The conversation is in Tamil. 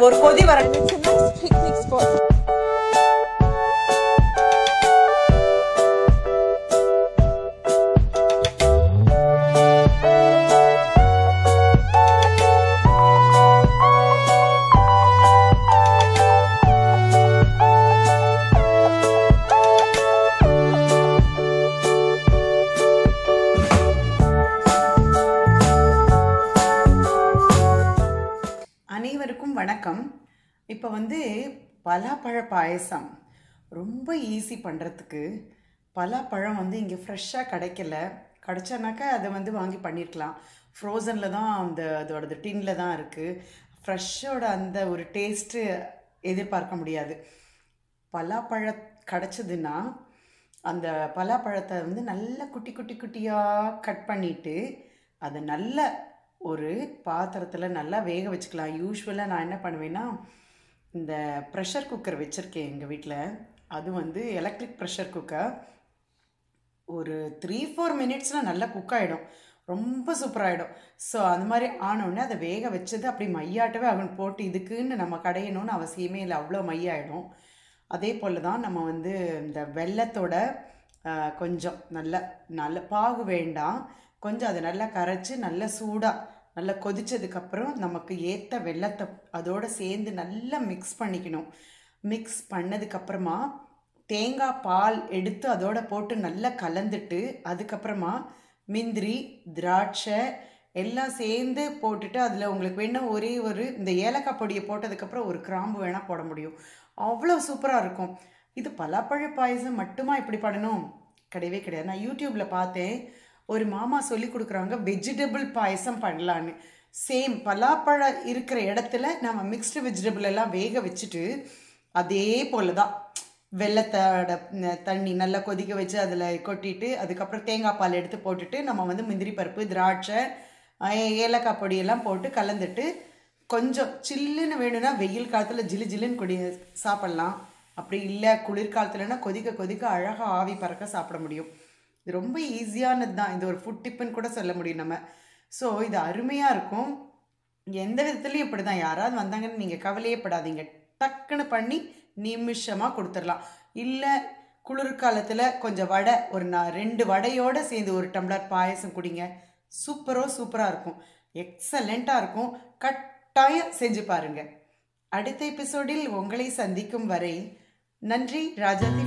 ஒரு கொதி வரணும். It's a nice picnic spot. அனைவருக்கும் வணக்கம். இப்போ பலாப்பழ பாயசம் ரொம்ப ஈஸி பண்ணுறதுக்கு. பலாப்பழம் இங்கே ஃப்ரெஷ்ஷாக கிடைச்சானாக்கா அதை வாங்கி பண்ணியிருக்கலாம். ஃப்ரோசனில் தான் அதோடது டின்னில் தான் இருக்குது. ஃப்ரெஷ்ஷோட அந்த ஒரு டேஸ்ட்டு எதிர்பார்க்க முடியாது. பலாப்பழம் கிடச்சதுன்னா அந்த பலாப்பழத்தை நல்லா குட்டி குட்டி குட்டியாக கட் பண்ணிவிட்டு அதை நல்ல ஒரு பாத்திரத்தில் நல்லா வேக வச்சுக்கலாம். யூஸ்வலாக நான் என்ன பண்ணுவேன்னா, இந்த ப்ரெஷர் குக்கர் வச்சுருக்கேன் எங்கள் வீட்டில். அது எலக்ட்ரிக் ப்ரெஷர் குக்கர். ஒரு 3-4 மினிட்ஸில் நல்லா குக் ஆகிடும், ரொம்ப சூப்பராகிடும். ஸோ அந்த மாதிரி ஆனோடனே அதை வேக வச்சது அப்படி மையாட்டவே அவன் போட்டு இதுக்குன்னு நம்ம கடையணும்னு அவசியமே இல்லை, அவ்வளோ மையாயிடும். அதே போல் தான் நம்ம இந்த வெல்லத்தோட கொஞ்சம் நல்ல பாகு வேண்டாம், கொஞ்சம் அதை நல்லா கரைச்சி நல்லா சூடாக நல்லா கொதிச்சதுக்கப்புறம் நமக்கு ஏற்ற வெல்லத்தை அதோடு சேர்ந்து நல்லா மிக்ஸ் பண்ணிக்கணும். மிக்ஸ் பண்ணதுக்கப்புறமா தேங்காய் பால் எடுத்து அதோட போட்டு நல்லா கலந்துட்டு அதுக்கப்புறமா முந்திரி திராட்சை எல்லாம் சேர்ந்து போட்டுட்டு அதில் உங்களுக்கு வேணால் ஒரே ஒரு இந்த ஏலக்காய் பொடியை போட்டதுக்கப்புறம் ஒரு கிராம்பு வேணால் போட முடியும். அவ்வளோ சூப்பராக இருக்கும். இது பலாப்பழ பாயசம் மட்டுமா இப்படி பண்ணணும்? கிடையவே கிடையாது. நான் யூடியூப்பில் பார்த்தேன், ஒரு மாமா சொல்லி கொடுக்குறாங்க வெஜிடபிள் பாயசம் பண்ணலான்னு. சேம் பலாப்பழம் இருக்கிற இடத்துல நம்ம மிக்ஸ்டு வெஜிடபிள் எல்லாம் வேக வச்சுட்டு அதே போல் தான் வெள்ளத்தோட தண்ணி நல்லா கொதிக்க வச்சு அதில் கொட்டிட்டு அதுக்கப்புறம் தேங்காய் பால் எடுத்து போட்டுட்டு நம்ம முந்திரி பருப்பு திராட்சை ஏலக்காய் பொடியெல்லாம் போட்டு கலந்துட்டு கொஞ்சம் சில்லுன்னு வேணும்னா வெயில் காலத்தில் ஜிலு ஜில்லுன்னு சாப்பிட்லாம். அப்படி இல்லை குளிர்காலத்துலன்னா கொதிக்க கொதிக்க அழகாக ஆவி பறக்க சாப்பிட முடியும். இது ரொம்ப ஈஸியானது தான். இது ஒரு ஃபுட் டிப்புன்னு கூட சொல்ல முடியும் நம்ம. ஸோ இது அருமையாக இருக்கும். எந்த விதத்துலையும் இப்படி தான். யாராவது வந்தாங்கன்னு நீங்கள் கவலையே படாதீங்க, டக்குன்னு பண்ணி நிமிஷமாக கொடுத்துடலாம். இல்லை குளிர்காலத்தில் கொஞ்சம் வடை ஒரு 2 வடையோடு சேர்ந்து ஒரு டம்ளர் பாயசம் குடிங்க, சூப்பராக இருக்கும், எக்ஸலண்ட்டாக இருக்கும். கட்டாயம் செஞ்சு பாருங்கள். அடுத்த எபிசோடில் உங்களை சந்திக்கும் வரை நன்றி. ராஜாதி.